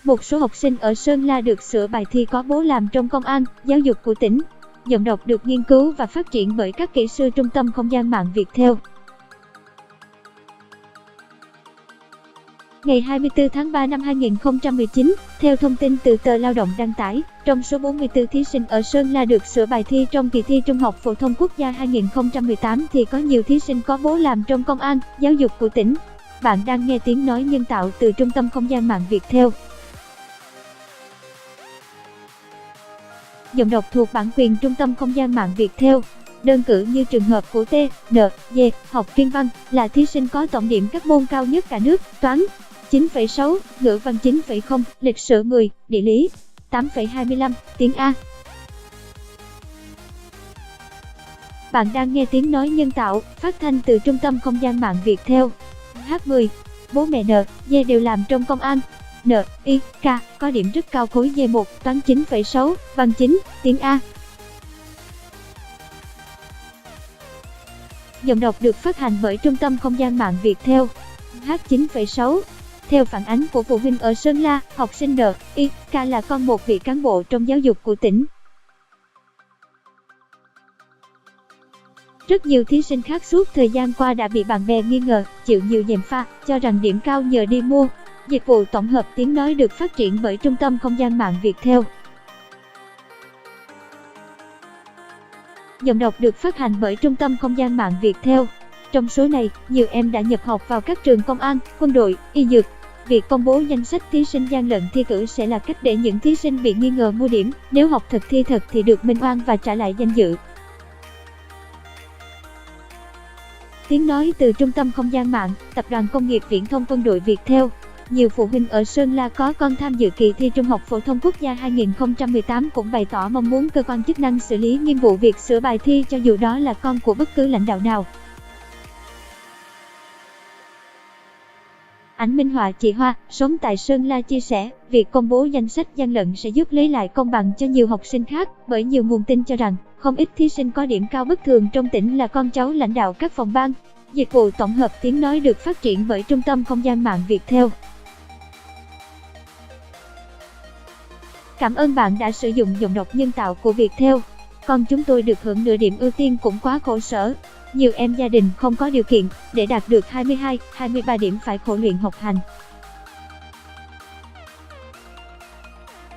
Một số học sinh ở Sơn La được sửa bài thi có bố làm trong công an, giáo dục của tỉnh. Giọng đọc được nghiên cứu và phát triển bởi các kỹ sư Trung tâm Không gian mạng Viettel. Ngày 24 tháng 3 năm 2019, theo thông tin từ tờ Lao động đăng tải, trong số 44 thí sinh ở Sơn La được sửa bài thi trong kỳ thi Trung học phổ thông quốc gia 2018 thì có nhiều thí sinh có bố làm trong công an, giáo dục của tỉnh. Bạn đang nghe tiếng nói nhân tạo từ Trung tâm Không gian mạng Viettel. Giọng đọc thuộc bản quyền Trung tâm Không gian mạng Viettel. Đơn cử như trường hợp của T, N, D, học chuyên văn, là thí sinh có tổng điểm các môn cao nhất cả nước, toán 9,6, ngữ văn 9,0, lịch sử 10, địa lý 8,25, tiếng A. Bạn đang nghe tiếng nói nhân tạo, phát thanh từ Trung tâm Không gian mạng Viettel. H10. Bố mẹ N, D đều làm trong công an. N, I, K có điểm rất cao khối D1, toán 9,6, văn 9, tiếng A. Giọng đọc được phát hành bởi Trung tâm Không gian mạng Viettel. H9,6. Theo phản ánh của phụ huynh ở Sơn La, học sinh N, I, K là con một vị cán bộ trong giáo dục của tỉnh. Rất nhiều thí sinh khác suốt thời gian qua đã bị bạn bè nghi ngờ, chịu nhiều gièm pha, cho rằng điểm cao nhờ đi mua dịch vụ tổng hợp tiếng nói được phát triển bởi Trung tâm Không gian mạng Viettel. Giọng đọc được phát hành bởi Trung tâm Không gian mạng Viettel. Trong số này, nhiều em đã nhập học vào các trường công an, quân đội, y dược. Việc công bố danh sách thí sinh gian lận thi cử sẽ là cách để những thí sinh bị nghi ngờ mua điểm, nếu học thật thi thật thì được minh oan và trả lại danh dự. Tiếng nói từ Trung tâm Không gian mạng, Tập đoàn Công nghiệp Viễn thông Quân đội Viettel. Nhiều phụ huynh ở Sơn La có con tham dự kỳ thi Trung học phổ thông quốc gia 2018 cũng bày tỏ mong muốn cơ quan chức năng xử lý nghiêm vụ việc sửa bài thi cho dù đó là con của bất cứ lãnh đạo nào. Ảnh minh họa chị Hoa, sống tại Sơn La chia sẻ, việc công bố danh sách gian lận sẽ giúp lấy lại công bằng cho nhiều học sinh khác, bởi nhiều nguồn tin cho rằng, không ít thí sinh có điểm cao bất thường trong tỉnh là con cháu lãnh đạo các phòng ban. Dịch vụ tổng hợp tiếng nói được phát triển bởi Trung tâm Không gian mạng Viettel. Cảm ơn bạn đã sử dụng giọng đọc nhân tạo của Viettel. Con chúng tôi được hưởng nửa điểm ưu tiên cũng quá khổ sở. Nhiều em gia đình không có điều kiện, để đạt được 22, 23 điểm phải khổ luyện học hành.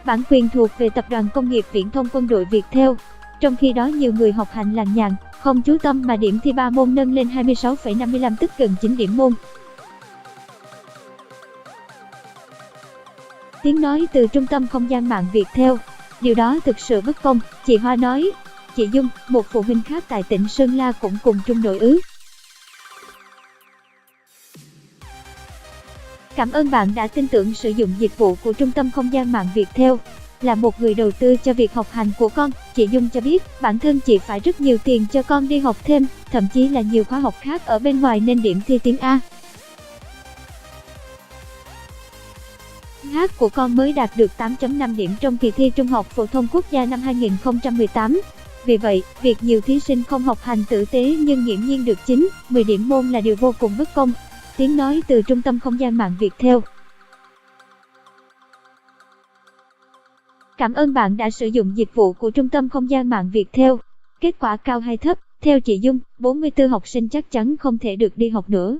Bản quyền thuộc về Tập đoàn Công nghiệp Viễn thông Quân đội Viettel. Trong khi đó nhiều người học hành lằng nhằng, không chú tâm mà điểm thi 3 môn nâng lên 26,55 tức gần 9 điểm môn. Tiếng nói từ Trung tâm Không gian mạng Viettel. Điều đó thực sự bất công, chị Hoa nói. Chị Dung, một phụ huynh khác tại tỉnh Sơn La cũng cùng chung nỗi ứ. Cảm ơn bạn đã tin tưởng sử dụng dịch vụ của Trung tâm Không gian mạng Viettel. Là một người đầu tư cho việc học hành của con, chị Dung cho biết bản thân chị phải rất nhiều tiền cho con đi học thêm, thậm chí là nhiều khóa học khác ở bên ngoài nên điểm thi tiếng A. H của con mới đạt được 8.5 điểm trong kỳ thi Trung học phổ thông quốc gia năm 2018. Vì vậy, việc nhiều thí sinh không học hành tử tế nhưng nghiễm nhiên được 9, 10 điểm môn là điều vô cùng bất công. Tiếng nói từ Trung tâm Không gian mạng Viettel. Cảm ơn bạn đã sử dụng dịch vụ của Trung tâm Không gian mạng Viettel. Kết quả cao hay thấp, theo chị Dung, 44 học sinh chắc chắn không thể được đi học nữa.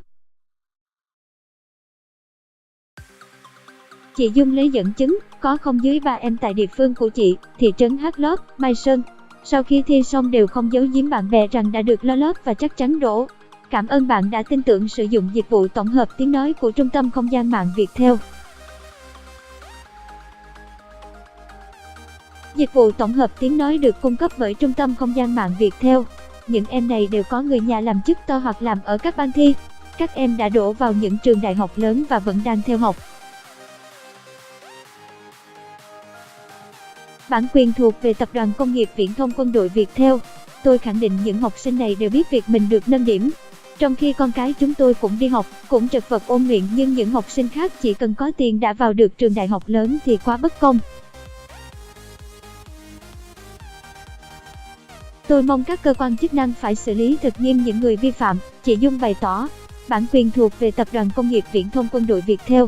Chị Dung lấy dẫn chứng, có không dưới 3 em tại địa phương của chị, thị trấn Hát Lót, Mai Sơn. Sau khi thi xong đều không giấu giếm bạn bè rằng đã được lo lót và chắc chắn đỗ. Cảm ơn bạn đã tin tưởng sử dụng dịch vụ tổng hợp tiếng nói của Trung tâm Không gian mạng Viettel. Dịch vụ tổng hợp tiếng nói được cung cấp bởi Trung tâm Không gian mạng Viettel. Những em này đều có người nhà làm chức to hoặc làm ở các ban thi. Các em đã đỗ vào những trường đại học lớn và vẫn đang theo học. Bản quyền thuộc về Tập đoàn Công nghiệp Viễn thông Quân đội Viettel. Tôi khẳng định những học sinh này đều biết việc mình được nâng điểm. Trong khi con cái chúng tôi cũng đi học, cũng chật vật ôn luyện nhưng những học sinh khác chỉ cần có tiền đã vào được trường đại học lớn thì quá bất công. Tôi mong các cơ quan chức năng phải xử lý thật nghiêm những người vi phạm, chị Dung bày tỏ. Bản quyền thuộc về Tập đoàn Công nghiệp Viễn thông Quân đội Viettel.